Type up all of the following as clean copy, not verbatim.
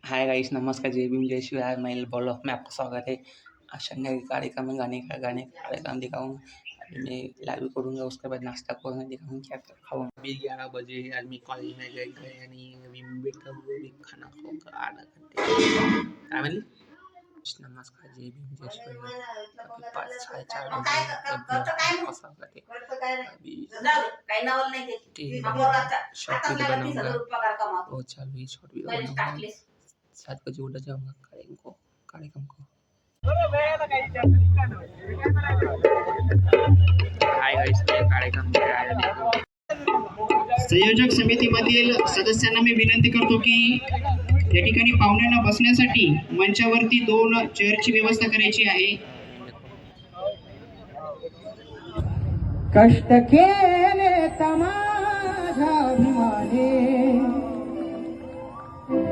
Hi guys, नमस्कार, जय भीम, जय शिवराय। मैं blog में आपका स्वागत है। आज संडे के कार्यक्रम में गाने कार्यक्रम दिखाऊंगा। अभी मैं लाइव करूंगा, उसके बाद नाश्ता करूंगा, दिखाऊंगा क्या क्या खाऊंगा। अभी 11 बजे आदमी कॉलेज में गए नहीं, अभी मैं बैठा हुआ, अभी खाना खाऊंगा आधा घंटे। नमस्कार, जय भीम, जय शिवराय। अभी 5 साढ़े 4 बजे आपका स्वागत है। अभी शॉर्ट वीडियो बनाऊंगा, वो चालू ही शॉर्ट वीडियो बनाऊंगा। 7 बजे उठ जाऊंगा कार्यक्रम को। हाय गाइस, मैं कार्यक्रम में आया देखो। संयोजक समितीमधील सदस्यांना मी विनंती करतो की या ठिकाणी पाहुण्यांना बसण्यासाठी मंचावरती 2 चेअरची व्यवस्था करायची आहे। कष्ट केले तमाझाभिमाने,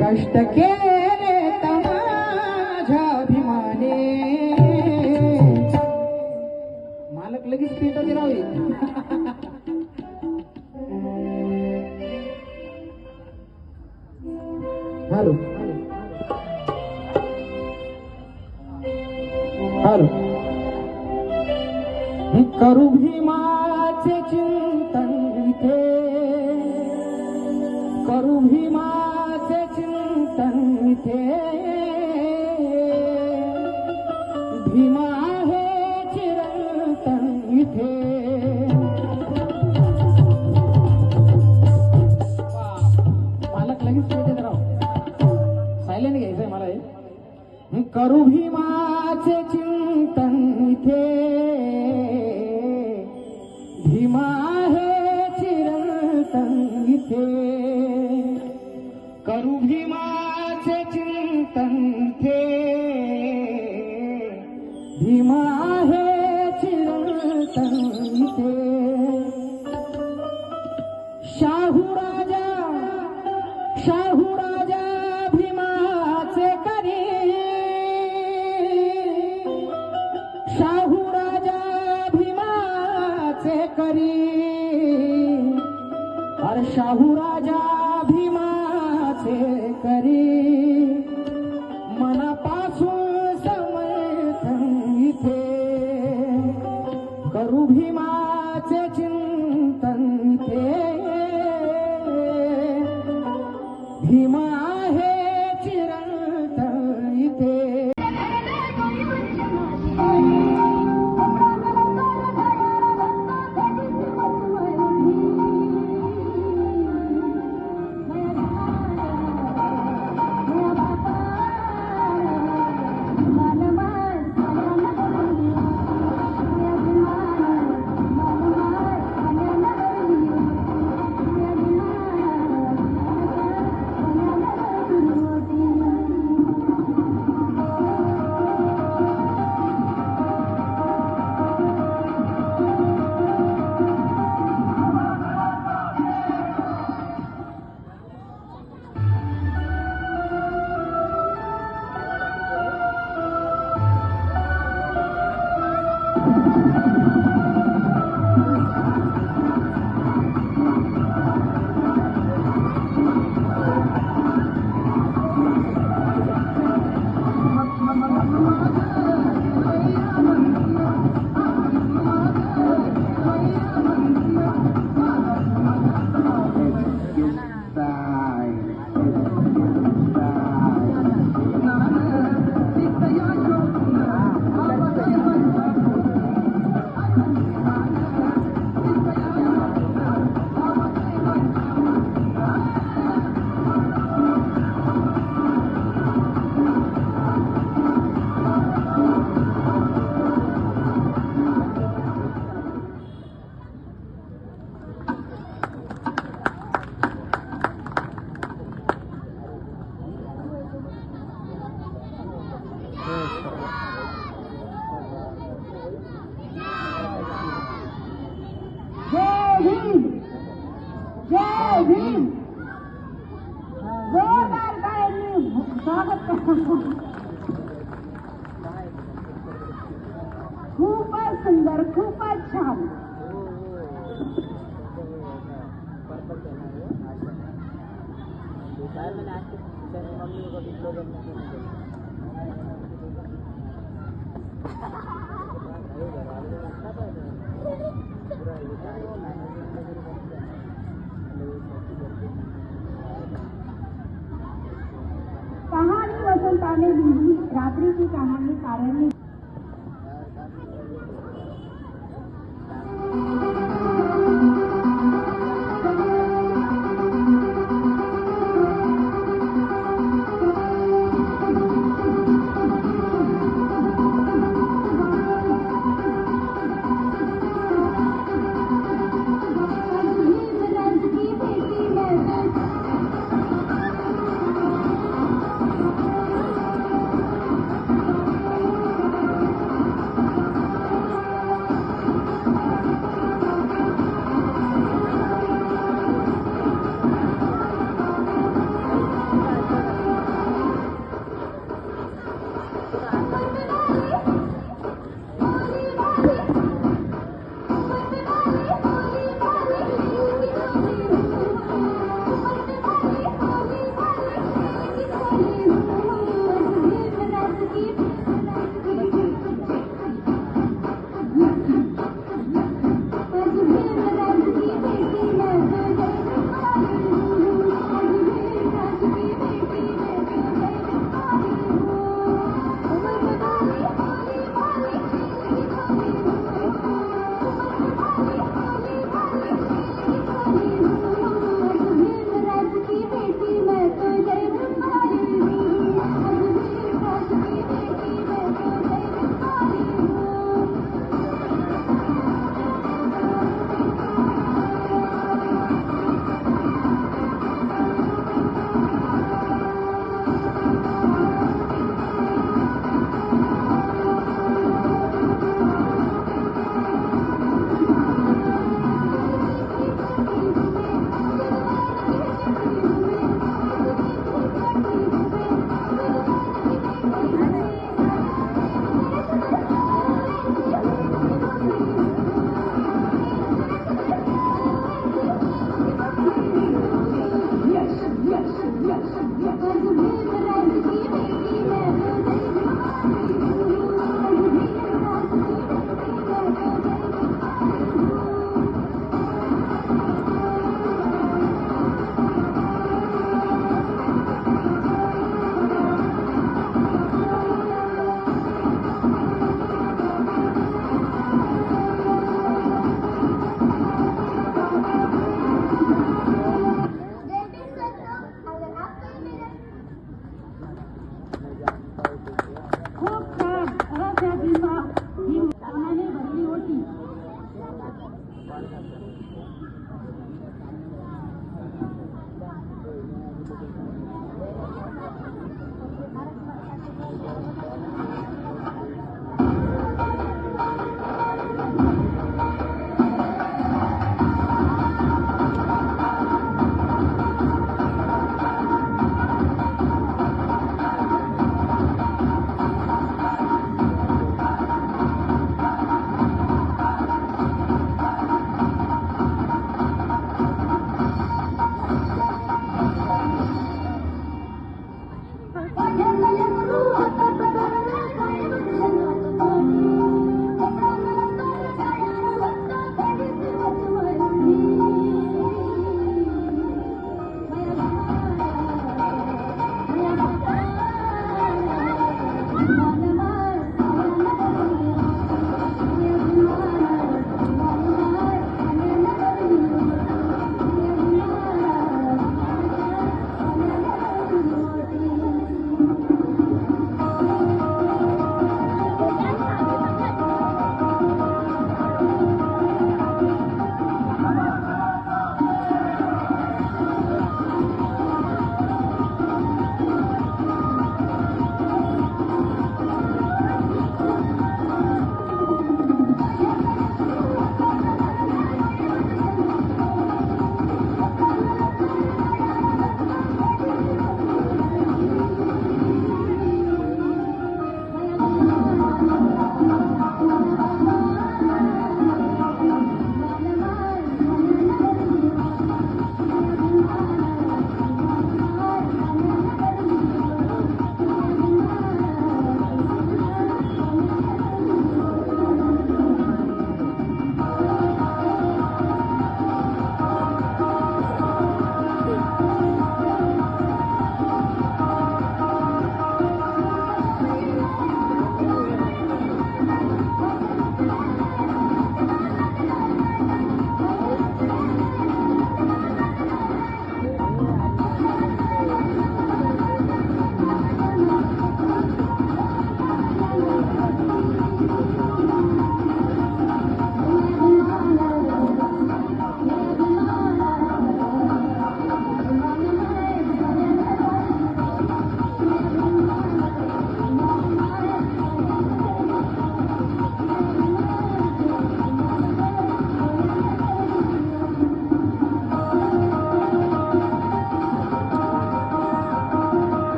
कष्ट केले तमाझाभिमाने, मालक लगेच पेटा दिरावी। हॅलो हॅलो, करू भीमाचे चिंतन इथे, करू भीमाचे चिंतन इथे, भीमा आहे चिरंतन इथे। मालक लगेच पेटे राव, सायलेंट घ्यायचंय मला हे। करू भीमाचे चिंतन इथे, भीमा आहे चिरंतन इथे, करू भीमाचे चिंतन इथे, भीमा आहे चिरंतन इथे। शाहू राजा भीमाचे करी, शाहू राजा भीमाचे करी, अरे शाहू राजा भीमाचे करी, मनापासून समर्थन इथे, करू भीमाचे चिंतन इथे, भीमा आहे चिरंतन इथे। जय भीम, जय भीम, जोरदार टाळ्यांनी स्वागत करतो। खूपच सुंदर, खूपच छान। कहाणी वसंताने लिहिली रात्रीची कहाणी कारण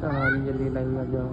जल्दी लाइव आ जाओ.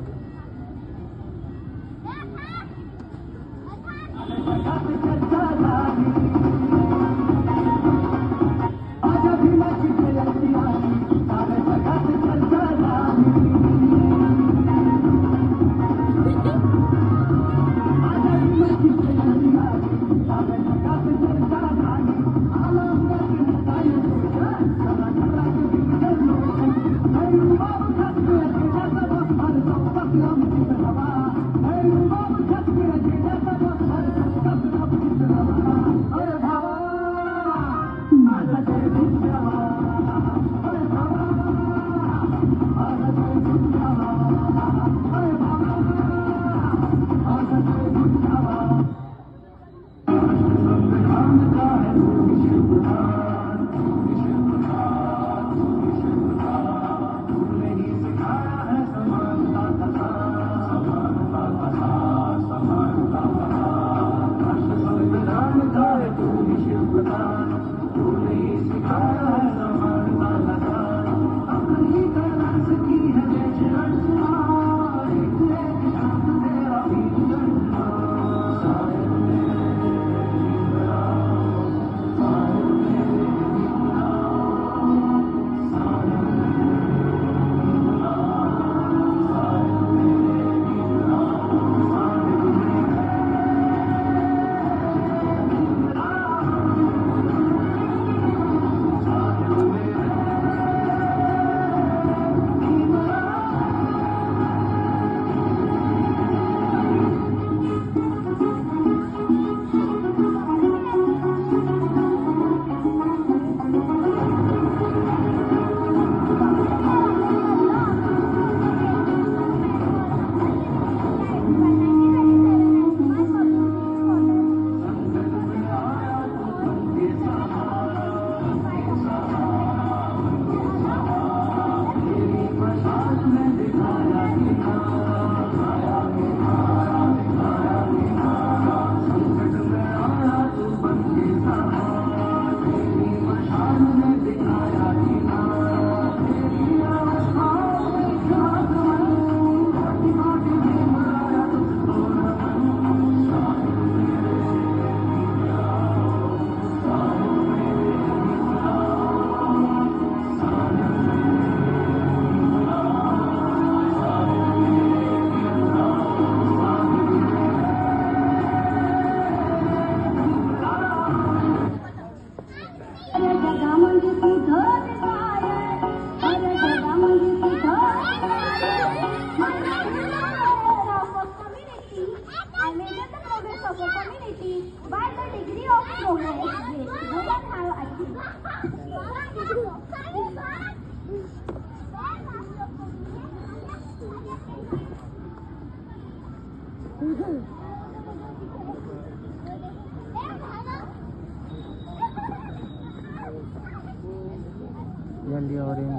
जल्दी और in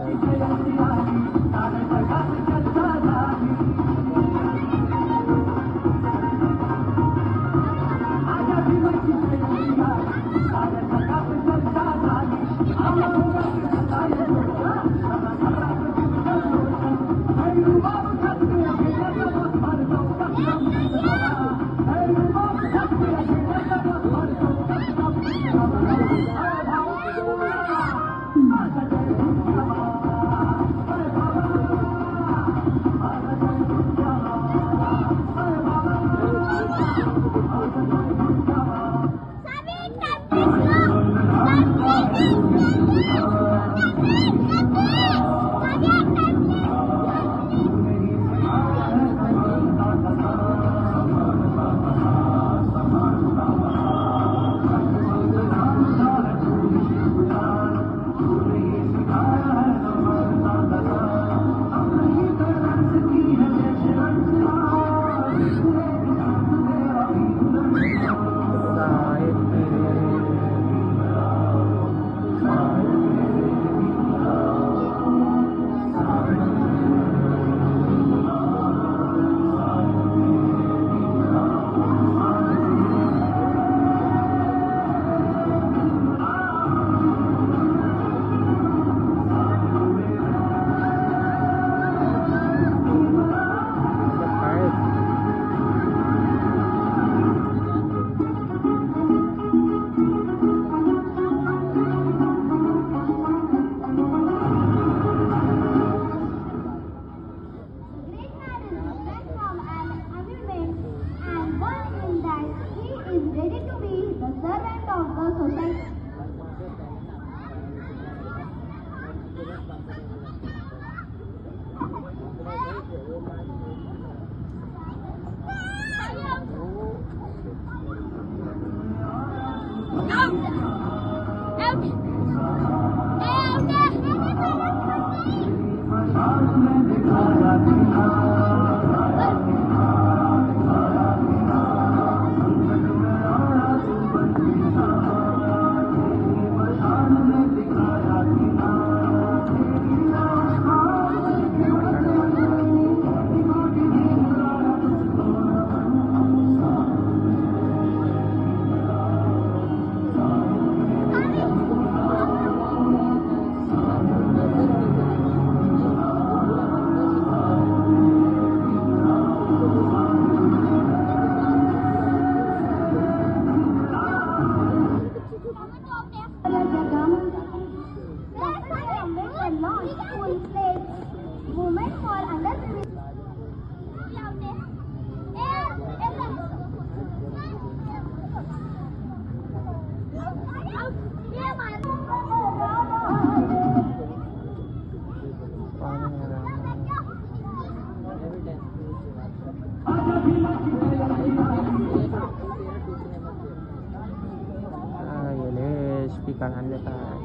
Thank you. Speaker anda kan.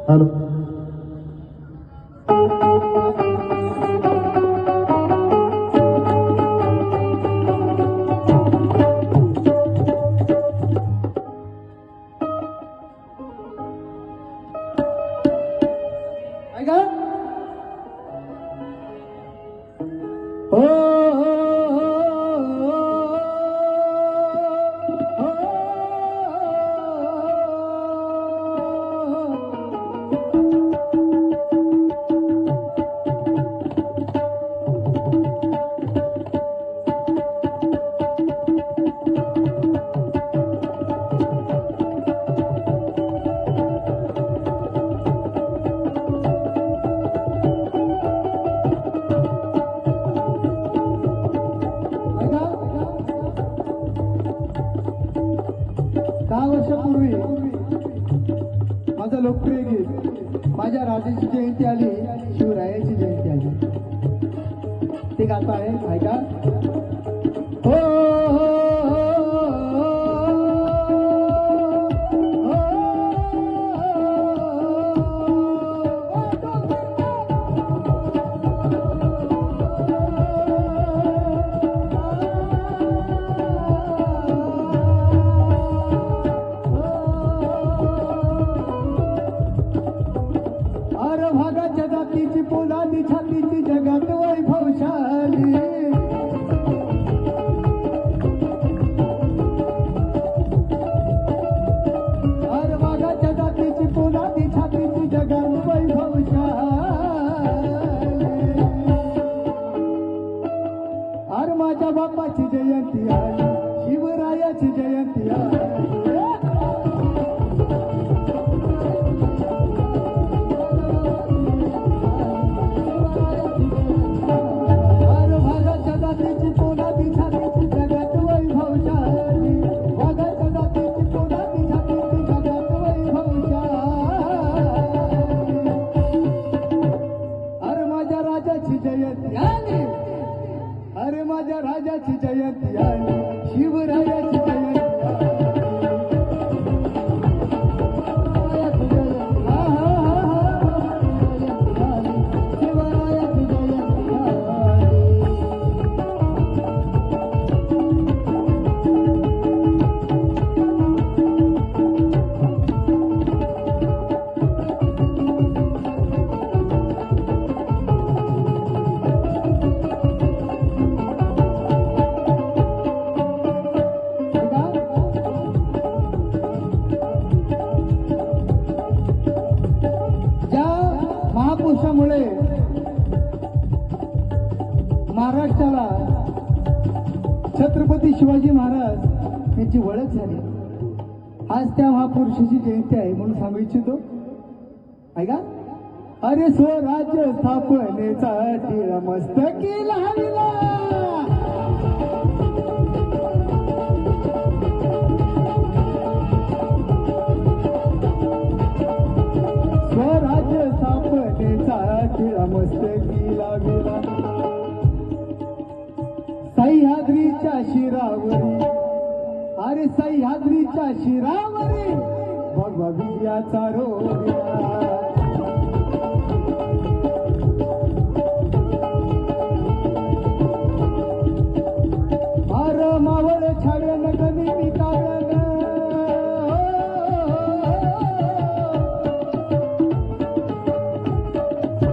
Hello ऐका हो वर्षापूर्वी माझं लोकप्रिय गीत माझ्या राजाची जयंती आली शिवरायाची जयंती आली ते गातो आहे ऐका भागाच्या जातीची पोलादी छातीची जगात वैभवशाली बापाची जयंती आली शिवरायाची जयंती आली अरे माझ्या राजाची जयंती आली शिवरायाची जयंती शिवरायाची जयंती महापुरुषामुळे महाराष्ट्राला छत्रपती शिवाजी महाराज यांची ओळख झाली आज त्या महापुरुषाची जयंती आहे म्हणून सांगू इच्छितो ऐका अरे स्वराज्य स्थापनेचा टिळा मस्तकी लहरीला स्वराज्य स्थापनेचा टिळा मस्तकी लागला सह्याद्रीच्या शिरावरी अरे सह्याद्रीच्या शिरावरी भगवा विजयाचा रोविला अरे मावळ छाड्यान गनिमी काव्यान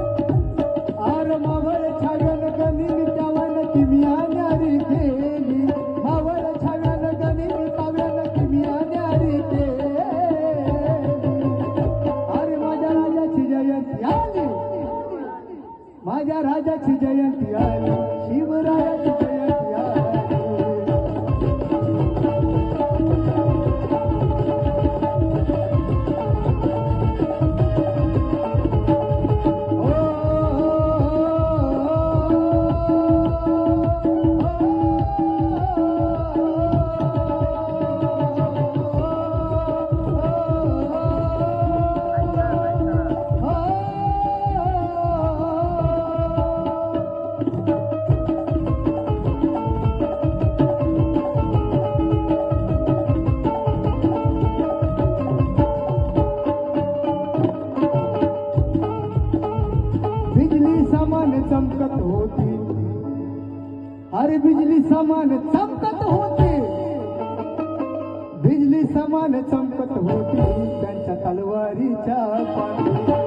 अरे मावळ छाड्यान गनिमी त्यावन किमिया न्यारी केली मावळ छाड्यान गनिमी काव्यान किमिया न्यारी केली अरे माझ्या राजाची जयंती आली माझ्या राजाची जयंती आली शिवरायाची जयंती आली बिजली समान चमकत होती अरे बिजली समान चमकत होती बिजली समान चमकत होती त्यांच्या तलवारीच्या पाठी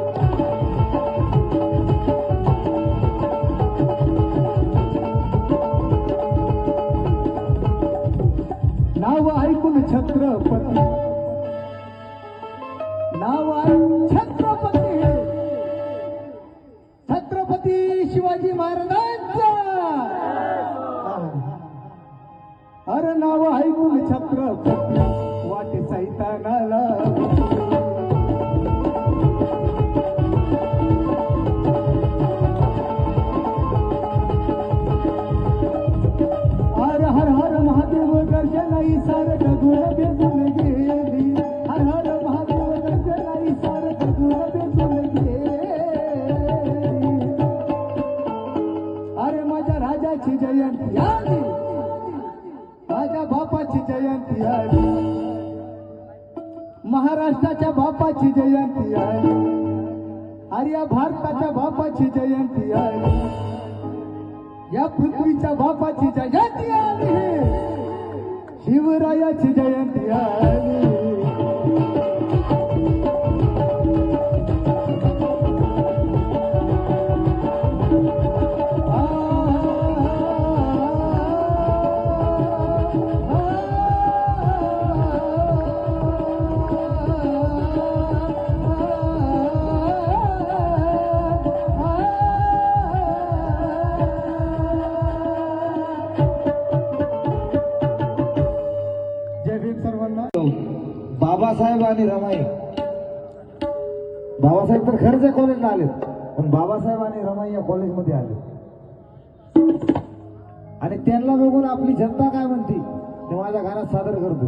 नाव ऐकून छत्रपती नाव ऐकून छत्रपती छत्रपती शिवाजी महाराजांचा अरे नाव ऐकून छत्रपती वाटे सैतानाला हर हर हर महादेव गर्जनाई सार गगुण बेचून गेली हर हर महादेव गर्जनाई सार गगुण बेचून गेली अरे माझ्या राजाची जयंती आली माझ्या बापाची जयंती आली महाराष्ट्राच्या बापाची जयंती आली अरे या भारताच्या बापाची जयंती आली या पृथ्वीच्या बापाची जयंती आली शिवरायाची जयंती आली बाबासाहेब आणि रमाई. बाबासाहेब तर खरंच या कॉलेजला आलेत, पण बाबासाहेब आणि रमाई या कॉलेजमध्ये आले आणि त्यांना बघून आपली जनता काय म्हणते ते माझ्या गाण्यात सादर करतो.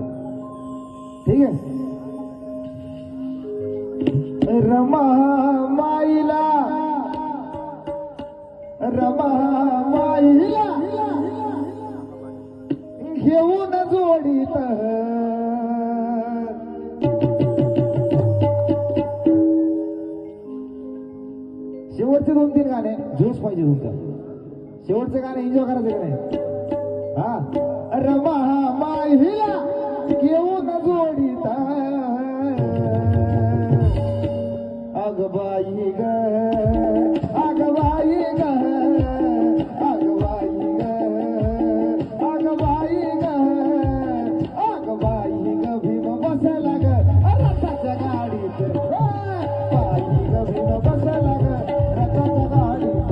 ठीक आहे. रमा माईला घेऊन जोडीत शेवटचे 2-3 गाणे जोश पाहिजे तुमचा. शेवटचे गाणे एन्जॉय करायचे का नाही? हा. रमा माईला घेऊन जोडीत अगबाई ग अगबाई ग अगबाई ग अगबाई ग अगबाई ग भीम बसला ग रथाच्या गाडीत. बाई ग भीम बसला ग रथाच्या गाडीत.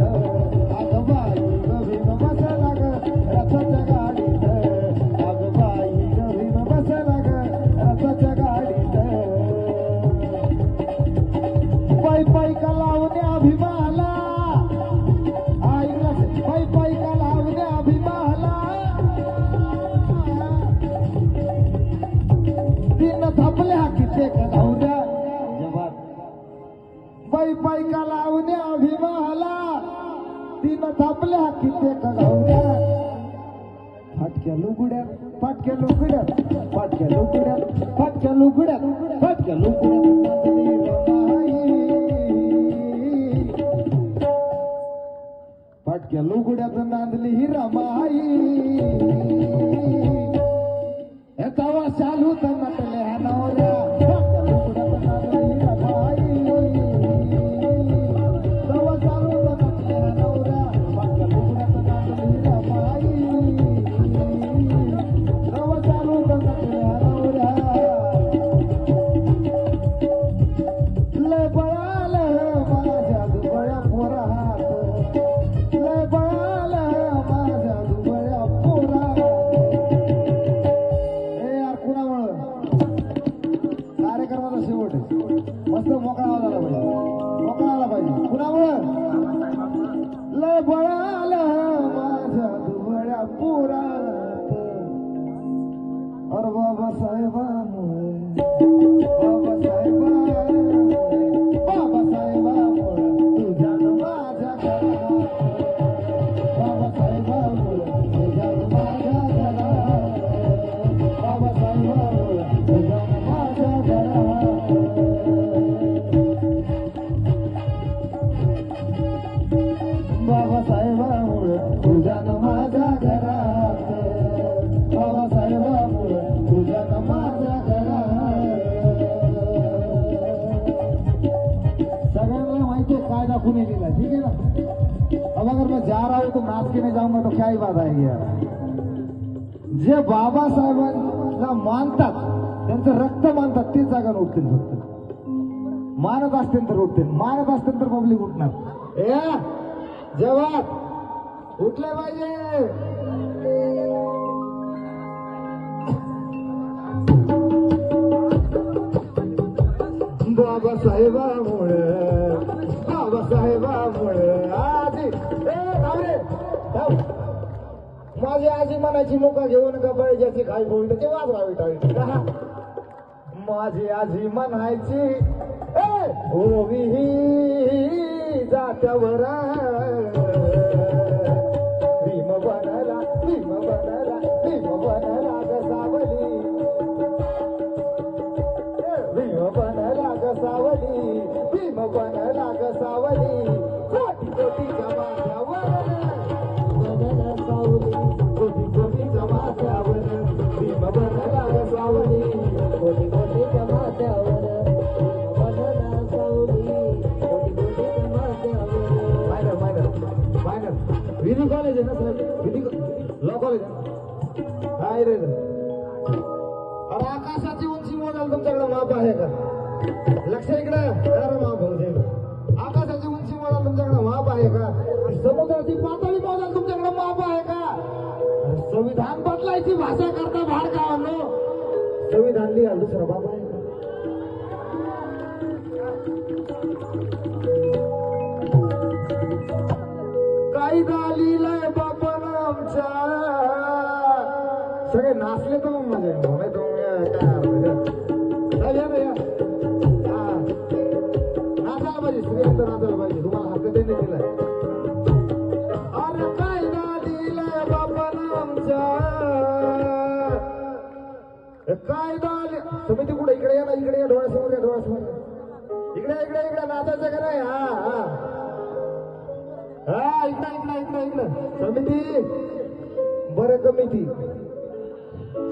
अगबाई ग भीम बसला ग रथाच्या गाडीत. अगबाई ग भीम बसला ग रथाच्या गाडीत. पायी पायी का लावण्या भीमाला ऐकलं. पायी पायी का लावण्या भीमाला तीन थांबल्या कित्येक धावण्या जवान. पायी पायी का लावण्या भीमाला तीन थांबल्या कित्येक धावण्या. फाटक्या लुगड्या फाटक्या लुगड्या फाटक्या लुगड्या फाटक्या लुगड्या फाटक्या लुगड्या. फाटक्या लुगड्यात नांदली ही रमाई. तवा चालू तर नटल्या नवऱ्या. फाटक्या लुगड्यात नांदली ही रमाई. तवा चालू तर नटल्या नवऱ्या. फाटक्या लुगड्यात नांदली ही रमाई. तवा चालू तर नटल्या नवऱ्या. लय बळाल माझ्या दुबळ्या पोरात. लय बळाल माझ्या दुबळ्या पोरात. ए यार कुणामुळं कार्यक्रमाचा शेवट आहे. मस्त मोकळा आवाज आला पाहिजे. मोकळा आला पाहिजे. कुणामुळं लय बळाल माझ्या दुबळ्या पोरात. अरे बाबासाहेबामुळे बाबासाहेबामुळे तुझ्या माझ्या घरात. बाबासाहेबामुळे तुझ्या माझ्या घरात. बाबासाहेबामुळे तुझ्या माझ्या घरात. बाबासाहेबामुळे तुझ्या माझ्या घरात. बाबासाहेबामुळे तुझ्या माझ्या घरात. सगळ्यांना माहिती है कायदा कुणी दिला. ठीक है ना. अब अगर मैं जा रहा हूं तो नाच के नहीं जाऊंगा तो क्या ही बात आएगी यार. जे बाबासाहेबांना मानतात त्यांचं रक्त मानतात तेच जागा उठतील. फक्त मानत असतील तर उठतील. मानत असतील तर पब्लिक उठणार. ए जवान उठले पाहिजे. बाबासाहेबामुळे बाबासाहेबामुळे आजी माझी आजी म्हणायची मुका घेऊन का बळीच्याची खाई बोलते ते वाजवावी टाळी. माझी आजी म्हणायची ओवी जात्यावर भीम बनला भीम बनला भीम बनला गसावली. भीम बनला गसावली भीम बनला गसावली. कोटी कोटी जमात्यावर बनला सावली. कोटी कोटी जमात्यावर भीम बनला गसावली. कोटी कोटी जमात्यावर बनला सावली. कोटी कोटी जमात्यावर. मायनर विधी कॉलेज आहे ना सर. विधी लॉ कॉलेज आहे रे. अरे आकाशाची उंची मोजायला तुमच्याकडे माप आहे का? लक्ष इकडे. अरे माप भाऊ आकाशाची उंची मोजायला तुमच्याकडे माप आहे का? समुद्राची पातळी मोजायला तुमच्याकडे माप आहे का? संविधान बदलायची भाषा करता भाड गावांनो. संविधान लिहायला दुसरा बाप आहे का? लिहिलंय बापानं आमच्या सगळे नाचले तर मग मजा येईल नाही तर या ना या नाचायला पाहिजे श्रीमंत नाचायला पाहिजे तुम्हाला हक्क देणे दिलाय अरे कायदा दिलाय बापानं आमच्या कायदा समिती कुठे इकडे या ना इकडे या डोळ्यासमोर या डोळ्यासमोर इकडे इकडे इकडे नाचायचं का नाही हा इकडं समिती बरं कमिटी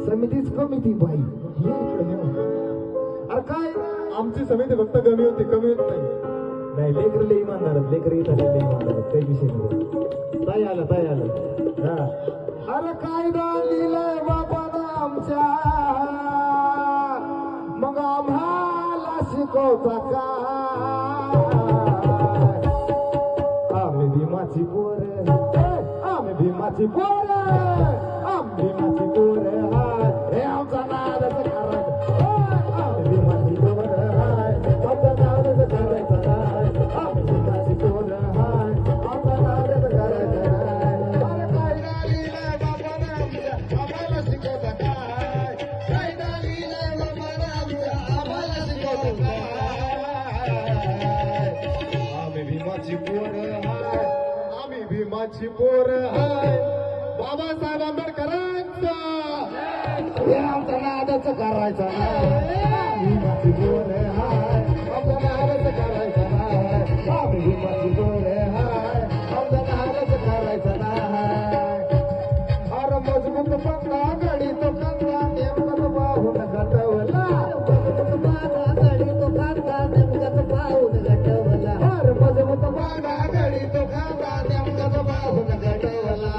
समितीच कमिटी बाई ये इकडे अरे काय आमची समिती फक्त कमी होती कमी होत नाही लेकर लई इमानदार लेकर येत असेल लई इमानदार काही विषय नाही ताई आलं हा अरे कायदा लिहिलंय बाबानं आमच्या मग आम्हाला शिकवता का आम्ही भीमाची पोर आम्ही भीमाची पोर आम्ही भीमाची पोर हाय हे आमचा नादच करायचा आम्ही भीमाची पोर हाय आमचा नादच करायचा नाही आम्ही भीमाची पोर हाय आमचा नादच करायचा नाही अरे कायदा लिहिलाय बाबानं आमच्या आम्हाला शिकवता काय कायदा लिहिलाय बाबानं आमच्या आम्हाला शिकवता काय आम्ही भीमाची पोर हाय आम्ही भीमाची पोर हाय बाबासाहेब आंबेडकरांचा हे आमचा नादच करायचा नाही भीमाची पोर हाय आमचा नादच करायचा नाही आम्ही भीमाची पोर हाय आमचा नादच करायचा नाही अरे मजबूत पंधरा गडी तो कंदा नेमकं पाहून गटवला मजबूत पंधरा गडी तो कंदा नेमकं पाहून गटवला अरे मजबूत पंधरा गडी तो कंदा नेमकं पाहून गटवला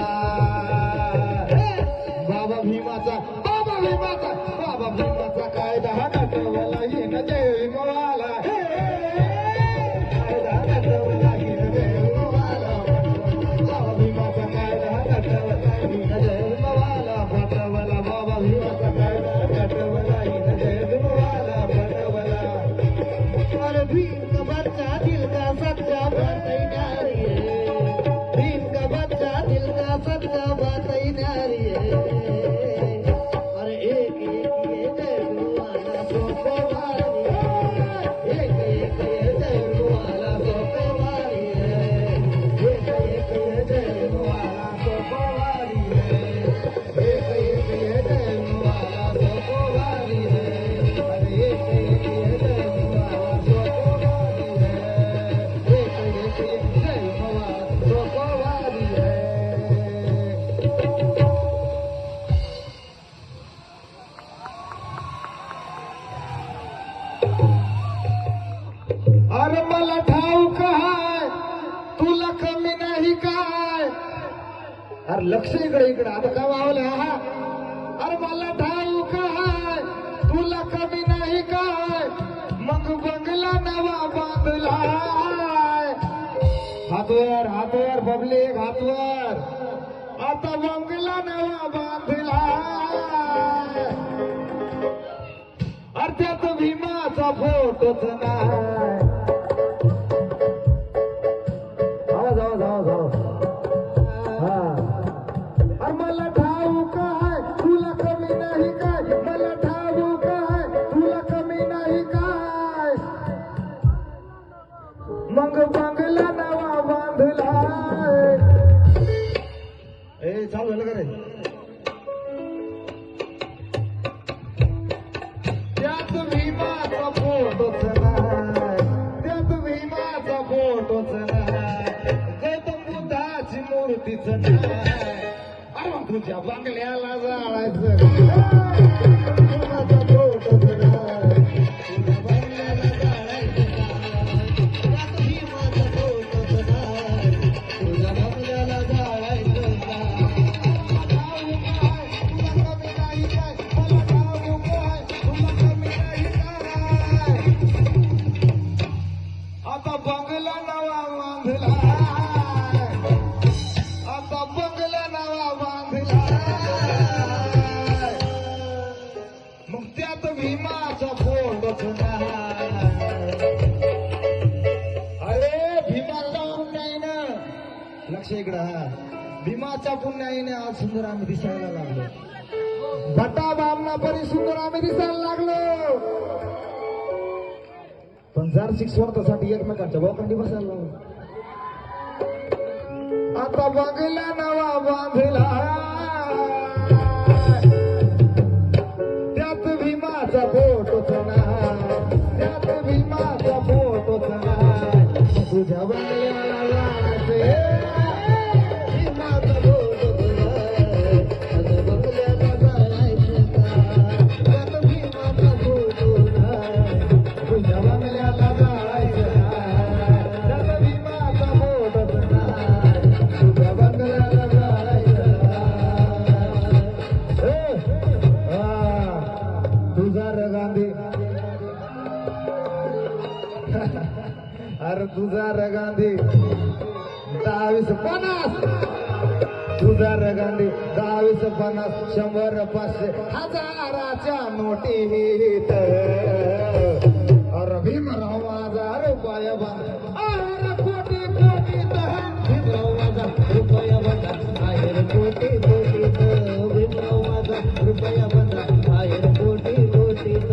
बाबा भीमाचा कायदा गटवला हिन जय भीमवाला कायदा गटवला हिन जय भीमवाला बाबा भीमाचा कायदा गटवला हिन जय भीमवाला पटवला बाबा भीमाचा कायदा गटवला हिन जय भीमवाला पटवला अरे भीम का बच्चा दिल का सच्चा बातई नारी है भीम का बच्चा दिल का सच्चा बातई नारी है अरे एक ये जय भीमवाला सोको वाली है एक ये जय भीमवाला सोको वाली है एक ये जय भीमवाला सोको वाली है एक ये जय भीमवाला सोको वाली है अरे एक ये जय भीमवाला सोको वाली है एक ये जय भीमवाला सोको वाली है अरे मला ठाऊक हाय तुला कमी नाही काय अरे लक्ष इकडे आता का वावलं हा अरे मला ठाऊक हाय तुला कमी नाही काय मग बंगला नवा बांधलाय हातवर पब्लिक हातवर आता बंगला नवा बांधलाय अरे त्यात भीमाचा फोटोच नाही अरे मला ठाऊक आहे तुला कमी नाही काय मला ठाऊक आहे तुला कमी नाही काय मग बंगला नवा बांधलाय चालू झालं का रे त्यात भीमाचा फोटोच नाही त्यात भीमाचा फोटोच नाही गौतम बुद्धाची मूर्तीच नाही अरे तुझ्या बंगल्याला जाळायचं भीमाचा फोटोच नाही तुझ्या बंगल्याला जाळायचं त्यात भीमाचा फोटोच नाही तुझ्या बंगल्याला जाळायचं आता बंगला नवा बांधला आता बंगला नवा बांधला मग त्यात भीमाचा फोटोच नाही अरे भीमाचा नाही ना लक्ष इकडं हा भीमाच्या पुण्याईने आज सुंदर आम्ही दिसायला लागलो. भटा बामना परी सुंदर आम्ही दिसायला लागलो. पण जार्सिक स्वार्थासाठी एकमेकांच्या बोकांडी बसायला लागलो. आता बघला नवा बांधला त्यात भीमाचा फोटोच नाही, त्यात भीमाचा फोटोच नाही. तुझ्या बंगल्याला जायचे भीमाचा फोटोच नाही, तुझ्या बंगल्याला जायचं का? त्यात भीमाचा फोटो नाही, तुझ्या बंगल्याला जायचं नाही, त्यात भीमाचा फोटोच नाही, तुझ्या बंगल्याला जायचं नाही. तुझा रे गांधी अरे तुझा रे गांधी 10-20-50 तुझा रे गांधी 10-20-50 100 500 हजाराच्या नोटीत अरे भीमराव माझा रुपया बंद अरे कोटी कोटीत भीमराव माझा रुपया बंद आहे कोटी कोटीत भीमराव माझा रुपया बंद आहे कोटी कोटीत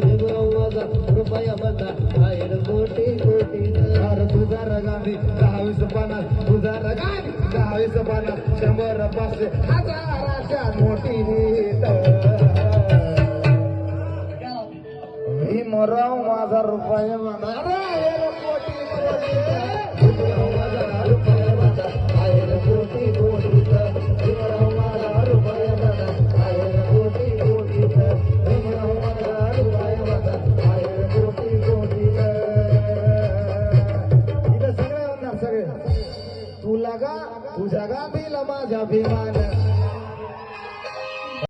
भीमराव माझा रुपया बंद आहे कोटी कोटीत. अरे तुझा रे गांधी 10-20-50 तुझा रे गांधी 10-20-50 100 500 हजाराच्या नोटीत भीमराव माझा रुपया बंद आहे कोटी कोटीत भीमराव माझा रुपया बंद आहे कोटी कोटीत भीमराव माझा रुपया बंद आहे कोटी कोटीत भीमराव माझा रुपया बंद आहे कोटी कोटीत. इथं सगळे होणार सगळे तुला गा तुझ्या गादीला माझ्या भीमान